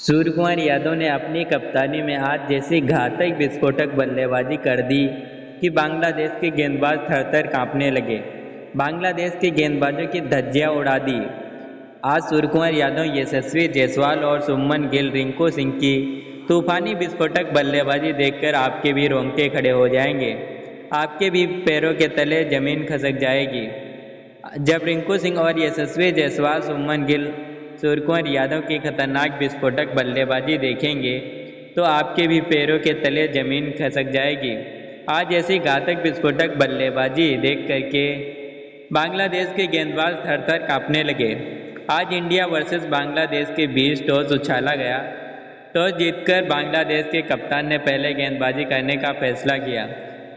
सूर्यकुमार यादव ने अपनी कप्तानी में आज जैसी घातक विस्फोटक बल्लेबाजी कर दी कि बांग्लादेश के गेंदबाज थर-थर कांपने लगे। बांग्लादेश के गेंदबाजों की धज्जियां उड़ा दी। आज सूर्यकुमार यादव, यशस्वी जायसवाल और शुभमन गिल, रिंकू सिंह की तूफानी विस्फोटक बल्लेबाजी देखकर आपके भी रोंगटे खड़े हो जाएंगे। आपके भी पैरों के तले जमीन खिसक जाएगी जब रिंकू सिंह और यशस्वी जायसवाल, शुभमन गिल, सूर्यकुमार यादव की खतरनाक विस्फोटक बल्लेबाजी देखेंगे तो आपके भी पैरों के तले जमीन खिसक जाएगी। आज ऐसी घातक विस्फोटक बल्लेबाजी देख करके बांग्लादेश के गेंदबाज थर-थर कांपने लगे। आज इंडिया वर्सेस बांग्लादेश के बीच टॉस उछाला गया। टॉस जीतकर बांग्लादेश के कप्तान ने पहले गेंदबाजी करने का फैसला किया।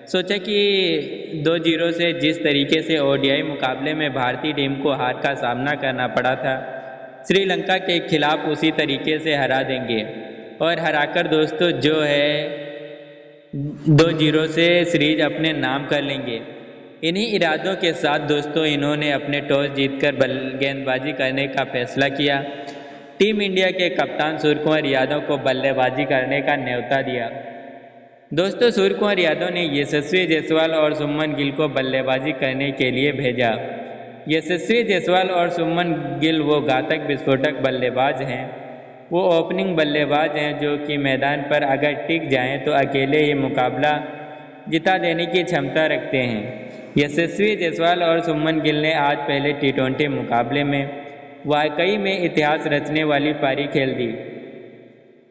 सोचा कि 2-0 से जिस तरीके से ओडीआई मुकाबले में भारतीय टीम को हार का सामना करना पड़ा था, श्रीलंका के खिलाफ उसी तरीके से हरा देंगे और हराकर दोस्तों जो है 2-0 से सीरीज अपने नाम कर लेंगे। इन्हीं इरादों के साथ दोस्तों इन्होंने अपने टॉस जीतकर गेंदबाजी करने का फैसला किया। टीम इंडिया के कप्तान सूर्यकुमार यादव को बल्लेबाजी करने का न्योता दिया। दोस्तों सूर्यकुमार यादव ने यशस्वी जायसवाल और शुभमन गिल को बल्लेबाजी करने के लिए भेजा। यशस्वी जायसवाल और शुभमन गिल वो घातक विस्फोटक बल्लेबाज हैं, वो ओपनिंग बल्लेबाज हैं जो कि मैदान पर अगर टिक जाएं तो अकेले ही मुकाबला जिता देने की क्षमता रखते हैं। यशस्वी जायसवाल और शुभमन गिल ने आज पहले टी20 मुकाबले में वाकई में इतिहास रचने वाली पारी खेल दी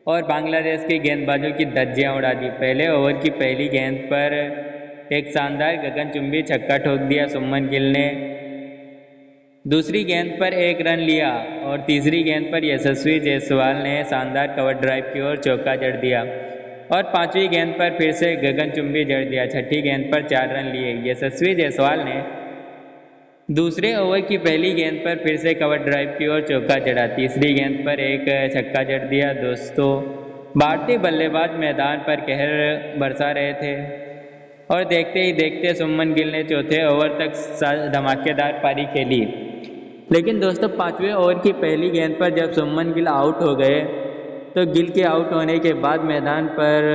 और बांग्लादेश के गेंदबाजों की धज्जियां उड़ा दी। पहले ओवर की पहली गेंद पर एक शानदार गगनचुंबी छक्का ठोक दिया शुभमन गिल ने। दूसरी गेंद पर एक रन लिया और तीसरी गेंद पर यशस्वी जायसवाल ने शानदार कवर ड्राइव की और चौका जड़ दिया और पांचवी गेंद पर फिर से गगनचुंबी जड़ दिया। छठी गेंद पर 4 रन लिए। यशस्वी जायसवाल ने दूसरे ओवर की पहली गेंद पर फिर से कवर ड्राइव की और चौका जड़ा। तीसरी गेंद पर एक छक्का जड़ दिया। दोस्तों भारतीय बल्लेबाज मैदान पर कहर बरसा रहे थे और देखते ही देखते शुभमन गिल ने चौथे ओवर तक धमाकेदार पारी खेली। लेकिन दोस्तों पांचवें ओवर की पहली गेंद पर जब शुभमन गिल आउट हो गए तो गिल के आउट होने के बाद मैदान पर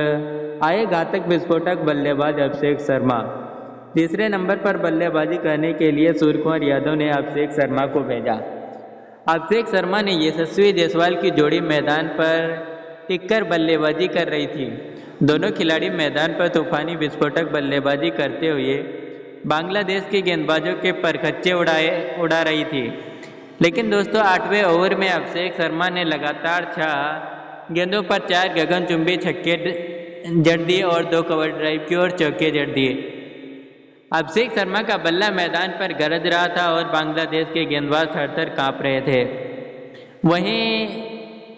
आए घातक विस्फोटक बल्लेबाज अभिषेक शर्मा। तीसरे नंबर पर बल्लेबाजी करने के लिए सूर्यकुमार यादव ने अभिषेक शर्मा को भेजा। अभिषेक शर्मा ने यशस्वी जायसवाल की जोड़ी मैदान पर टिककर बल्लेबाजी कर रही थी। दोनों खिलाड़ी मैदान पर तूफानी विस्फोटक बल्लेबाजी करते हुए बांग्लादेश के गेंदबाजों के परखच्चे उड़ा रही थी। लेकिन दोस्तों 8वें ओवर में अभिषेक शर्मा ने लगातार 6 गेंदों पर 4 गगनचुंबी छक्के जड़ दिए और 2 कवर ड्राइव की और चौके जड़ दिए। अभिषेक शर्मा का बल्ला मैदान पर गरज रहा था और बांग्लादेश के गेंदबाज थर-थर कांप रहे थे। वहीं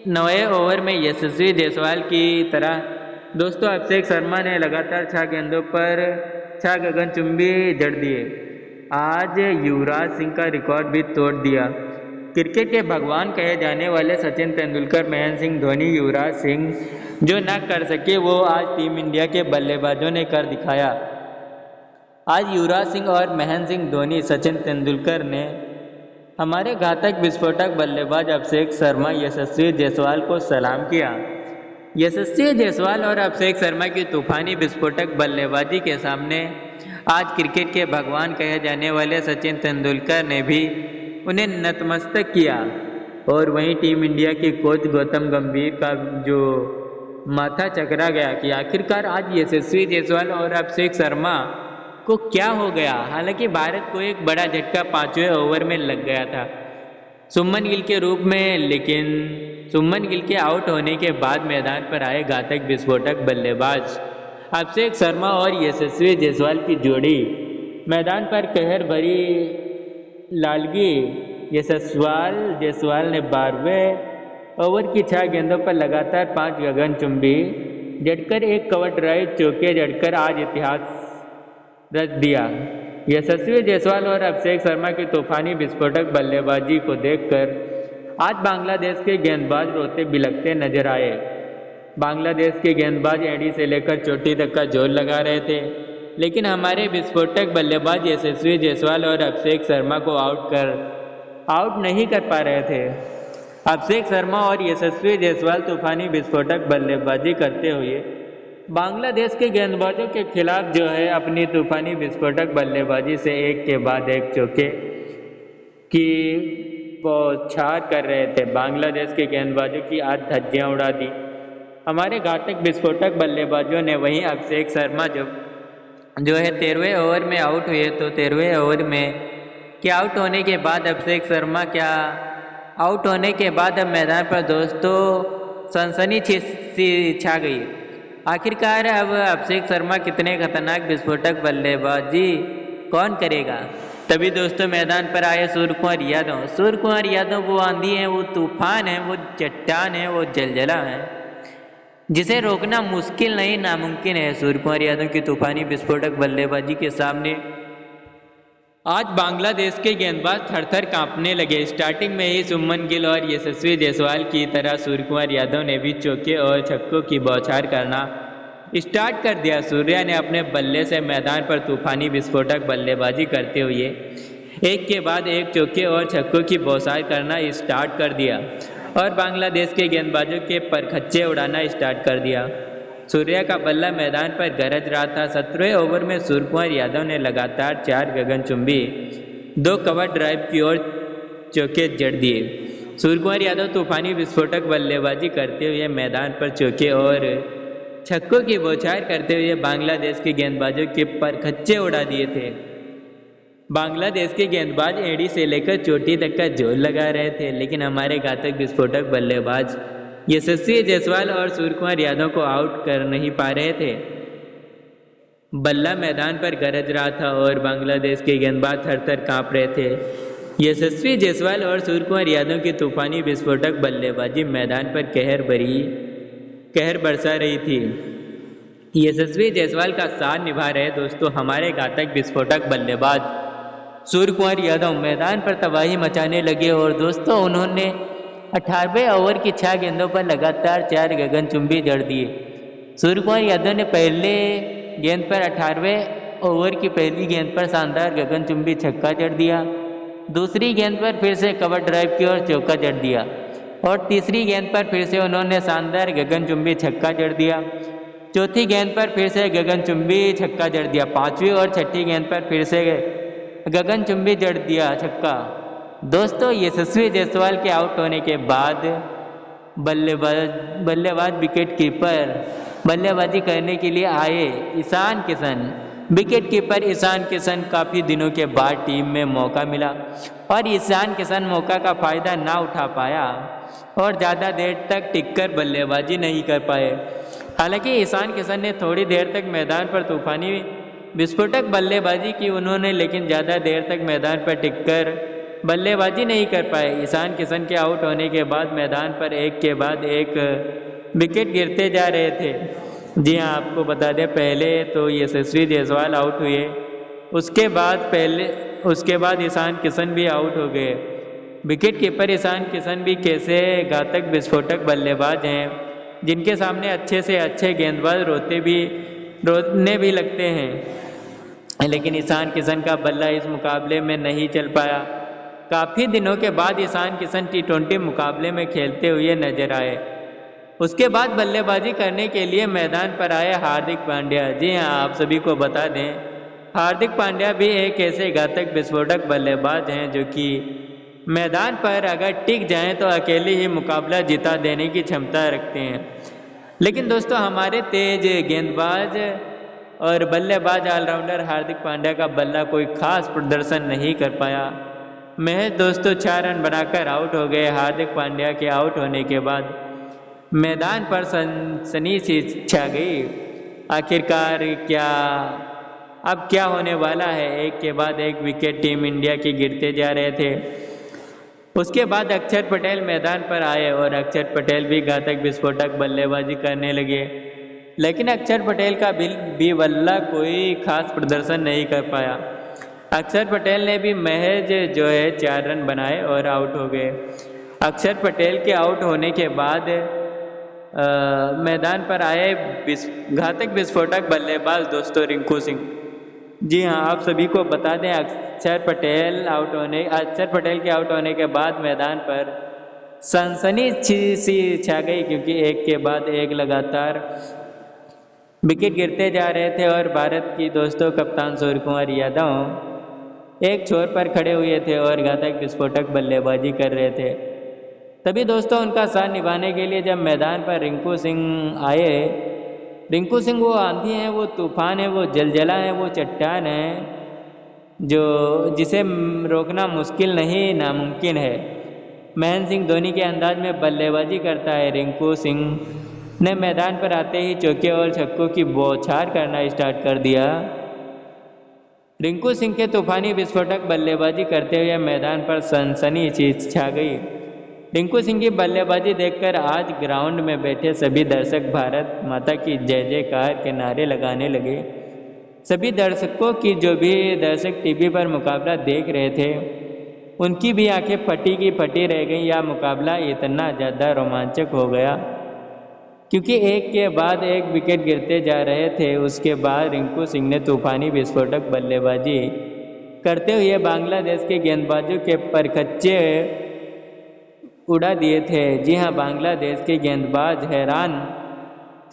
9वें ओवर में यशस्वी जायसवाल की तरह दोस्तों अभिषेक शर्मा ने लगातार 6 गेंदों पर 6 गगनचुंबी जड़ दिए। आज युवराज सिंह का रिकॉर्ड भी तोड़ दिया। क्रिकेट के भगवान कहे जाने वाले सचिन तेंदुलकर, महेंद्र सिंह धोनी, युवराज सिंह जो न कर सके वो आज टीम इंडिया के बल्लेबाजों ने कर दिखाया। आज युवराज सिंह और महेंद्र सिंह धोनी, सचिन तेंदुलकर ने हमारे घातक विस्फोटक बल्लेबाज अभिषेक शर्मा, यशस्वी जायसवाल को सलाम किया। यशस्वी जायसवाल और अभिषेक शर्मा की तूफानी विस्फोटक बल्लेबाजी के सामने आज क्रिकेट के भगवान कहे जाने वाले सचिन तेंदुलकर ने भी उन्हें नतमस्तक किया। और वहीं टीम इंडिया के कोच गौतम गंभीर का जो माथा चकरा गया कि आखिरकार आज यशस्वी जायसवाल और अभिषेक शर्मा को क्या हो गया। हालांकि भारत को एक बड़ा झटका 5वें ओवर में लग गया था शुभमन गिल के रूप में, लेकिन शुभमन गिल के आउट होने के बाद मैदान पर आए घातक विस्फोटक बल्लेबाज अभिषेक शर्मा और यशस्वी जायसवाल की जोड़ी मैदान पर कहर भरी लालगी। जायसवाल ने 12वें ओवर की 6 गेंदों पर लगातार 5 गगनचुंबी जड़कर, एक कवर ड्राइव, चौके जड़कर आज इतिहास रच दिया। यशस्वी जायसवाल और अभिषेक शर्मा की तूफानी विस्फोटक बल्लेबाजी को देखकर आज बांग्लादेश के गेंदबाज रोते बिलखते नजर आए। बांग्लादेश के गेंदबाज एड़ी से लेकर चोटी तक का जोर लगा रहे थे, लेकिन हमारे विस्फोटक बल्लेबाज यशस्वी जायसवाल और अभिषेक शर्मा को आउट नहीं कर पा रहे थे। अभिषेक शर्मा और यशस्वी जायसवाल तूफानी विस्फोटक बल्लेबाजी करते हुए बांग्लादेश के गेंदबाजों के खिलाफ जो है अपनी तूफानी विस्फोटक बल्लेबाजी से एक के बाद एक चौके की बौछार कर रहे थे। बांग्लादेश के गेंदबाजों की आज धज्जियां उड़ा दी हमारे घातक विस्फोटक बल्लेबाजों ने। वहीं अभिषेक शर्मा जो है 13वें ओवर में आउट हुए, तो 13वें ओवर में क्या आउट होने के बाद अभिषेक शर्मा क्या आउट होने के बाद अब मैदान पर दोस्तों सनसनी सी छा गई। आखिरकार अब अभिषेक शर्मा कितने खतरनाक विस्फोटक बल्लेबाजी कौन करेगा। तभी दोस्तों मैदान पर आए सूर्य कुमार यादव। सूर्य कुमार यादव वो आंधी है, वो तूफान है, वो चट्टान है, वो जलजला है जिसे रोकना मुश्किल नहीं नामुमकिन है। सूर्य कुमार यादव की तूफानी विस्फोटक बल्लेबाजी के सामने आज बांग्लादेश के गेंदबाज थर-थर कांपने लगे। स्टार्टिंग में ही शुभमन गिल और यशस्वी जायसवाल की तरह सूर्य कुमार यादव ने भी चौके और छक्कों की बौछार करना स्टार्ट कर दिया। सूर्या ने अपने बल्ले से मैदान पर तूफानी विस्फोटक बल्लेबाजी करते हुए एक के बाद एक चौके और छक्कों की बौछार करना स्टार्ट कर दिया और बांग्लादेश के गेंदबाजों के परखच्चे उड़ाना स्टार्ट कर दिया। सूर्या का बल्ला मैदान पर गरज रहा था। 17वें ओवर में सूर्य कुमार यादव ने लगातार 4 गगनचुंबी 2 कवर ड्राइव की ओर चौके जड़ दिए। सूर्य कुमार यादव तूफानी विस्फोटक बल्लेबाजी करते हुए मैदान पर चौके और छक्कों की बौछार करते हुए बांग्लादेश के गेंदबाजों के परखच्चे उड़ा दिए थे। बांग्लादेश के गेंदबाज एड़ी से लेकर चोटी तक का जोर लगा रहे थे, लेकिन हमारे घातक विस्फोटक बल्लेबाज यशस्वी जायसवाल और सूर्य कुमार यादव को आउट कर नहीं पा रहे थे। बल्ला मैदान पर गरज रहा था और बांग्लादेश के गेंदबाज थर-थर कांप रहे थे। यशस्वी जायसवाल और सूर्य कुमार यादव की तूफानी विस्फोटक बल्लेबाजी मैदान पर कहर बरसा रही थी। यशस्वी जायसवाल का साथ निभा रहे दोस्तों हमारे घातक विस्फोटक बल्लेबाज सूर्य कुमार यादव मैदान पर तबाही मचाने लगे और दोस्तों उन्होंने 18वें ओवर की 6 गेंदों पर लगातार 4 गगनचुंबी जड़ दिए। सूर्य कुमार यादव ने पहले गेंद पर 18वें ओवर की पहली गेंद पर शानदार गगनचुंबी छक्का जड़ दिया। दूसरी गेंद पर फिर से कवर ड्राइव की ओर चौका जड़ दिया और तीसरी गेंद पर फिर से उन्होंने शानदार गगनचुंबी छक्का जड़ दिया। चौथी गेंद पर फिर से गगनचुंबी छक्का जड़ दिया। 5वीं और 6ठी गेंद पर फिर से गगनचुंबी जड़ दिया छक्का। दोस्तों यशस्वी जायसवाल के आउट होने के बाद बल्लेबाज विकेट कीपर बल्लेबाजी करने के लिए आए ईशान किशन। विकेट कीपर ईशान किशन काफ़ी दिनों के बाद टीम में मौका मिला और ईशान किशन मौका का फ़ायदा ना उठा पाया और ज़्यादा देर तक टिककर बल्लेबाजी नहीं कर पाए। हालांकि ईशान किशन ने थोड़ी देर तक मैदान पर तूफानी विस्फोटक बल्लेबाजी की उन्होंने, लेकिन ज़्यादा देर तक मैदान पर टिककर बल्लेबाजी नहीं कर पाए। ईशान किशन के आउट होने के बाद मैदान पर एक के बाद एक विकेट गिरते जा रहे थे। जी हाँ, आपको बता दें पहले तो यशस्वी जायसवाल आउट हुए, उसके बाद ईशान किशन भी आउट हो गए। विकेट कीपर ईशान किशन भी कैसे घातक विस्फोटक बल्लेबाज हैं जिनके सामने अच्छे से अच्छे गेंदबाज रोने भी लगते हैं, लेकिन ईशान किशन का बल्ला इस मुकाबले में नहीं चल पाया। काफ़ी दिनों के बाद ईशान किशन T20 मुकाबले में खेलते हुए नजर आए। उसके बाद बल्लेबाजी करने के लिए मैदान पर आए हार्दिक पांड्या। जी हाँ, आप सभी को बता दें हार्दिक पांड्या भी एक ऐसे घातक विस्फोटक बल्लेबाज हैं जो कि मैदान पर अगर टिक जाएं तो अकेले ही मुकाबला जिता देने की क्षमता रखते हैं। लेकिन दोस्तों हमारे तेज गेंदबाज और बल्लेबाज ऑलराउंडर हार्दिक पांड्या का बल्ला कोई खास प्रदर्शन नहीं कर पाया। महज दोस्तों 4 रन बनाकर आउट हो गए। हार्दिक पांड्या के आउट होने के बाद मैदान पर सनसनी सी छा गई। आखिरकार अब क्या होने वाला है। एक के बाद एक विकेट टीम इंडिया के गिरते जा रहे थे। उसके बाद अक्षर पटेल मैदान पर आए और अक्षर पटेल भी घातक विस्फोटक बल्लेबाजी करने लगे, लेकिन अक्षर पटेल का भी बल्ला कोई खास प्रदर्शन नहीं कर पाया। अक्षर पटेल ने भी महज 4 रन बनाए और आउट हो गए। अक्षर पटेल के आउट होने के बाद मैदान पर आए घातक विस्फोटक बल्लेबाज दोस्तों रिंकू सिंह। जी हाँ, आप सभी को बता दें अक्षर पटेल के आउट होने के बाद मैदान पर सनसनी सी छा गई, क्योंकि एक के बाद एक लगातार विकेट गिरते जा रहे थे और भारत की दोस्तों कप्तान सूर्य कुमार यादव एक छोर पर खड़े हुए थे और घातक विस्फोटक बल्लेबाजी कर रहे थे। तभी दोस्तों उनका साथ निभाने के लिए जब मैदान पर रिंकू सिंह आए, रिंकू सिंह वो आंधी है, वो तूफान है, वो जलजला है, वो चट्टान है जो जिसे रोकना मुश्किल नहीं नामुमकिन है। महेंद्र सिंह धोनी के अंदाज में बल्लेबाजी करता है। रिंकू सिंह ने मैदान पर आते ही चौके और छक्कों की बौछार करना स्टार्ट कर दिया। रिंकू सिंह के तूफानी विस्फोटक बल्लेबाजी करते हुए मैदान पर सनसनी छा गई। रिंकू सिंह की बल्लेबाजी देखकर आज ग्राउंड में बैठे सभी दर्शक भारत माता की जय जयकार के नारे लगाने लगे। सभी दर्शकों की जो भी दर्शक टीवी पर मुकाबला देख रहे थे, उनकी भी आंखें फटी की फटी रह गईं। यह मुकाबला इतना ज़्यादा रोमांचक हो गया क्योंकि एक के बाद एक विकेट गिरते जा रहे थे। उसके बाद रिंकू सिंह ने तूफानी विस्फोटक बल्लेबाजी करते हुए बांग्लादेश के गेंदबाजों के परखच्चे उड़ा दिए थे। जी हाँ, बांग्लादेश के गेंदबाज हैरान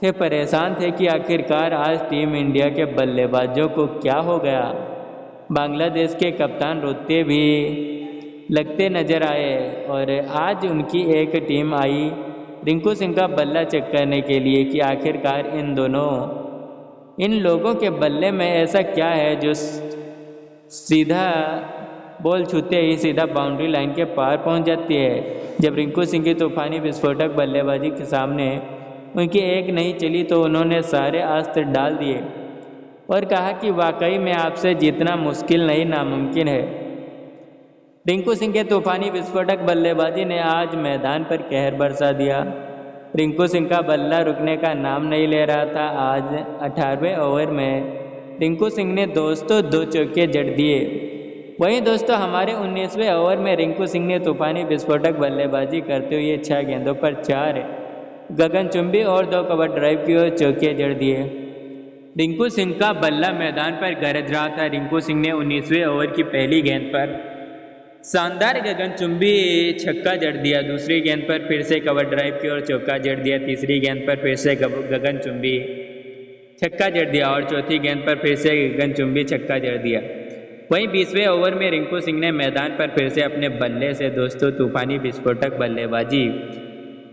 थे, परेशान थे कि आखिरकार आज टीम इंडिया के बल्लेबाजों को क्या हो गया। बांग्लादेश के कप्तान रोते भी लगते नजर आए और आज उनकी एक टीम आई रिंकू सिंह का बल्ला चेक करने के लिए कि आखिरकार इन लोगों के बल्ले में ऐसा क्या है जो सीधा बॉल छूते ही सीधा बाउंड्री लाइन के पार पहुंच जाती है। जब रिंकू सिंह की तूफानी विस्फोटक बल्लेबाजी के सामने उनकी एक नहीं चली तो उन्होंने सारे अस्त्र डाल दिए और कहा कि वाकई में आपसे जीतना मुश्किल नहीं नामुमकिन है। रिंकू सिंह के तूफानी विस्फोटक बल्लेबाजी ने आज मैदान पर कहर बरसा दिया। रिंकू सिंह का बल्ला रुकने का नाम नहीं ले रहा था। आज 18वें ओवर में रिंकू सिंह ने दोस्तों 2 चौके जड़ दिए। वहीं दोस्तों हमारे 19वें ओवर में रिंकू सिंह ने तूफानी विस्फोटक बल्लेबाजी करते हुए 6 गेंदों पर 4 गगनचुंबी और 2 कवर ड्राइव की ओर चौके जड़ दिए। रिंकू सिंह का बल्ला मैदान पर गरज रहा था। रिंकू सिंह ने 19वें ओवर की पहली गेंद पर शानदार गगनचुंबी छक्का जड़ दिया। दूसरी गेंद पर फिर से कवर ड्राइव की ओर चौका जड़ दिया। तीसरी गेंद पर फिर से गगनचुंबी छक्का जड़ दिया और चौथी गेंद पर फिर से गगनचुंबी छक्का जड़ दिया। वहीं 20वें ओवर में रिंकू सिंह ने मैदान पर फिर से अपने बल्ले से दोस्तों तूफानी विस्फोटक बल्लेबाजी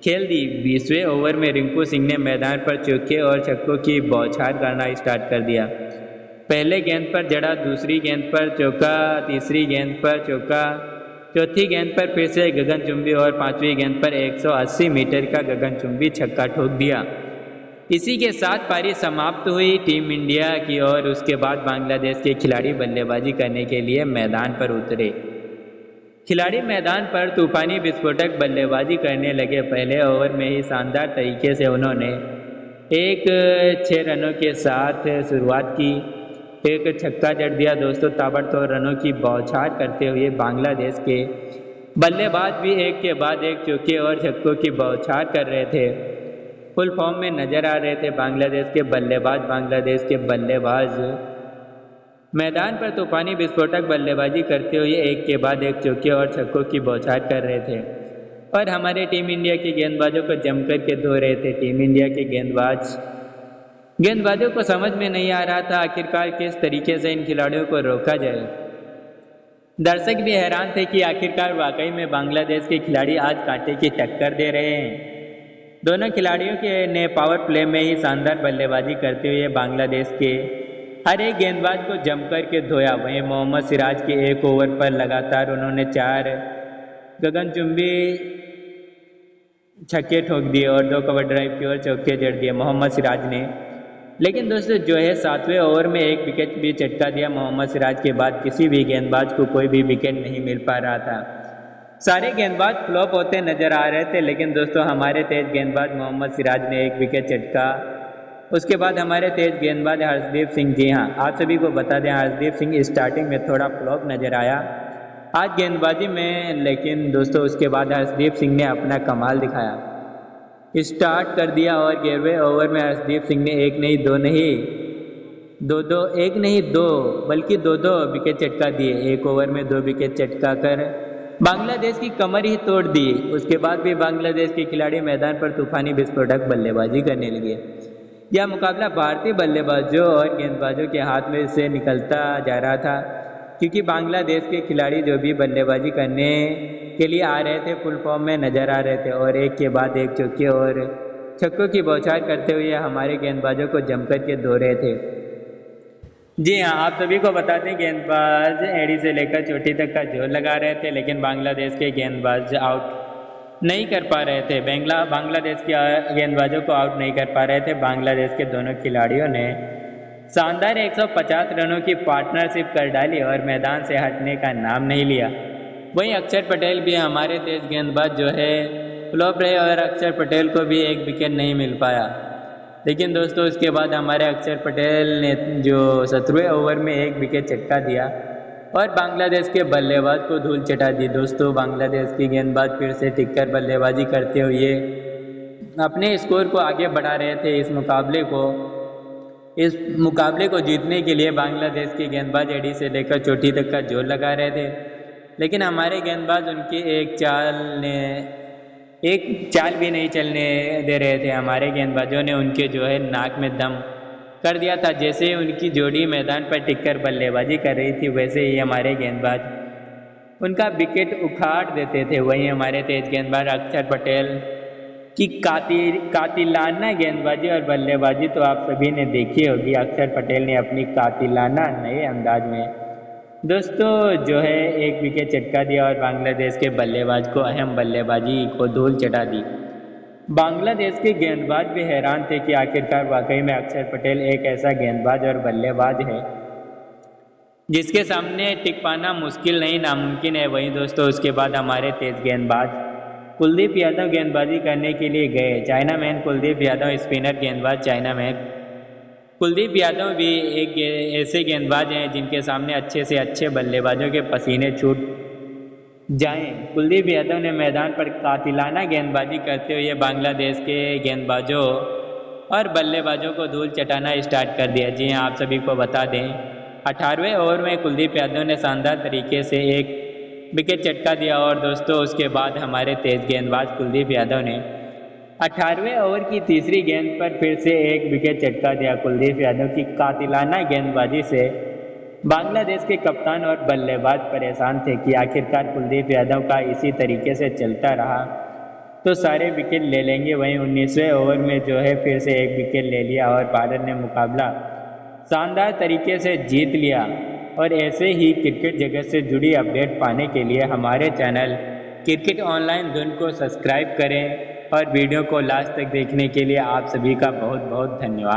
खेल दी। 20वें ओवर में रिंकू सिंह ने मैदान पर चौके और छक्कों की बौछार करना स्टार्ट कर दिया। पहले गेंद पर जड़ा, दूसरी गेंद पर चौका, तीसरी गेंद पर चौका, चौथी गेंद पर फिर से गगनचुंबी और 5वीं गेंद पर 180 मीटर का गगनचुंबी छक्का ठोक दिया। इसी के साथ पारी समाप्त हुई टीम इंडिया की और उसके बाद बांग्लादेश के खिलाड़ी बल्लेबाजी करने के लिए मैदान पर उतरे। खिलाड़ी मैदान पर तूफानी विस्फोटक बल्लेबाजी करने लगे। पहले ओवर में ही शानदार तरीके से उन्होंने 6 रनों के साथ शुरुआत की। एक छक्का जड़ दिया दोस्तों। ताबड़तोड़ रनों की बौछार करते हुए बांग्लादेश के बल्लेबाज भी एक के बाद एक चौके और छक्कों की बौछार कर रहे थे। फुल फॉर्म में नजर आ रहे थे बांग्लादेश के बल्लेबाज। बांग्लादेश के बल्लेबाज मैदान पर तूफानी विस्फोटक बल्लेबाजी करते हुए एक के बाद एक चौके और छक्कों की बौछार कर रहे थे और हमारे टीम इंडिया के गेंदबाजों को जमकर के धो रहे थे। टीम इंडिया के गेंदबाजों को समझ में नहीं आ रहा था आखिरकार किस तरीके से इन खिलाड़ियों को रोका जाए। दर्शक भी हैरान थे कि आखिरकार वाकई में बांग्लादेश के खिलाड़ी आज कांटे की टक्कर दे रहे हैं। दोनों खिलाड़ियों ने पावर प्ले में ही शानदार बल्लेबाजी करते हुए बांग्लादेश के हर एक गेंदबाज को जमकर के धोया। वहीं मोहम्मद सिराज के एक ओवर पर लगातार उन्होंने 4 गगनचुंबी छक्के ठोक दिए और 2 कवर ड्राइव की ओर चौके जड़ दिए मोहम्मद सिराज ने। लेकिन दोस्तों जो है 7वें ओवर में एक विकेट भी चटका दिया। मोहम्मद सिराज के बाद किसी भी गेंदबाज को कोई भी विकेट नहीं मिल पा रहा था। सारे गेंदबाज फ्लॉप होते नजर आ रहे थे। लेकिन दोस्तों हमारे तेज गेंदबाज मोहम्मद सिराज ने एक विकेट चटका। उसके बाद हमारे तेज गेंदबाज हर्षदीप सिंह, जी हाँ आप सभी को बता दें हर्षदीप सिंह स्टार्टिंग में थोड़ा फ्लॉप नजर आया आज गेंदबाजी में, लेकिन दोस्तों उसके बाद हर्षदीप सिंह ने अपना कमाल दिखाया, स्टार्ट कर दिया और 11वें ओवर में हर्षदीप सिंह ने एक नहीं दो बल्कि 2 विकेट चटका दिए। एक ओवर में 2 विकेट चटका कर बांग्लादेश की कमर ही तोड़ दी। उसके बाद भी बांग्लादेश के खिलाड़ी मैदान पर तूफानी विस्फोटक बल्लेबाजी करने लगे। यह मुकाबला भारतीय बल्लेबाजों और गेंदबाजों के हाथ में से निकलता जा रहा था, क्योंकि बांग्लादेश के खिलाड़ी जो भी बल्लेबाजी करने के लिए आ रहे थे फुल फॉर्म में नजर आ रहे थे और एक के बाद एक चौके और छक्कों की बौछार करते हुए हमारे गेंदबाजों को जमकर के धो रहे थे। जी हाँ, आप सभी को बता दें गेंदबाज एड़ी से लेकर चोटी तक का जोर लगा रहे थे, लेकिन बांग्लादेश के गेंदबाज आउट नहीं कर पा रहे थे। बांग्लादेश के गेंदबाजों को आउट नहीं कर पा रहे थे। बांग्लादेश के दोनों खिलाड़ियों ने शानदार 150 रनों की पार्टनरशिप कर डाली और मैदान से हटने का नाम नहीं लिया। वहीं अक्षर पटेल भी हमारे तेज गेंदबाज जो है फ्लॉप रहे और अक्षर पटेल को भी एक विकेट नहीं मिल पाया। लेकिन दोस्तों उसके बाद हमारे अक्षर पटेल ने जो 17वें ओवर में एक विकेट चटका दिया और बांग्लादेश के बल्लेबाज को धूल चटा दी। दोस्तों बांग्लादेश के गेंदबाज फिर से टिककर बल्लेबाजी करते हुए अपने स्कोर को आगे बढ़ा रहे थे। इस मुकाबले को जीतने के लिए बांग्लादेश के गेंदबाज एड़ी से लेकर चोटी तक का जोर लगा रहे थे, लेकिन हमारे गेंदबाज उनकी एक चाल भी नहीं चलने दे रहे थे। हमारे गेंदबाजों ने उनके जो है नाक में दम कर दिया था। जैसे ही उनकी जोड़ी मैदान पर टिककर बल्लेबाजी कर रही थी वैसे ही हमारे गेंदबाज उनका विकेट उखाड़ देते थे। वहीं हमारे तेज गेंदबाज अक्षर पटेल की कातिलाना गेंदबाजी और बल्लेबाजी तो आप सभी ने देखी होगी। अक्षर पटेल ने अपनी कातिलाना नए अंदाज में दोस्तों जो है एक विकेट चटका दिया और बांग्लादेश के बल्लेबाज को अहम बल्लेबाजी को धूल चटा दी। बांग्लादेश के गेंदबाज भी हैरान थे कि आखिरकार वाकई में अक्षर पटेल एक ऐसा गेंदबाज और बल्लेबाज है जिसके सामने टिक पाना मुश्किल नहीं नामुमकिन है। वहीं दोस्तों उसके बाद हमारे तेज गेंदबाज कुलदीप यादव गेंदबाजी करने के लिए गए। China man Kuldeep Yadav spinner गेंदबाज चाइना मैन कुलदीप यादव भी एक ऐसे गेंदबाज हैं जिनके सामने अच्छे से अच्छे बल्लेबाजों के पसीने छूट जाएं। कुलदीप यादव ने मैदान पर कातिलाना गेंदबाजी करते हुए बांग्लादेश के गेंदबाजों और बल्लेबाजों को धूल चटाना स्टार्ट कर दिया। जी हाँ, आप सभी को बता दें 18वें ओवर में कुलदीप यादव ने शानदार तरीके से एक विकेट चटका दिया और दोस्तों उसके बाद हमारे तेज गेंदबाज कुलदीप यादव ने 18वें ओवर की तीसरी गेंद पर फिर से एक विकेट चटका दिया। कुलदीप यादव की कातिलाना गेंदबाजी से बांग्लादेश के कप्तान और बल्लेबाज परेशान थे कि आखिरकार कुलदीप यादव का इसी तरीके से चलता रहा तो सारे विकेट ले लेंगे। वहीं 19वें ओवर में जो है फिर से एक विकेट ले लिया और भारत ने मुकाबला शानदार तरीके से जीत लिया। और ऐसे ही क्रिकेट जगत से जुड़ी अपडेट पाने के लिए हमारे चैनल क्रिकेट ऑनलाइन धुन को सब्सक्राइब करें और वीडियो को लास्ट तक देखने के लिए आप सभी का बहुत बहुत धन्यवाद।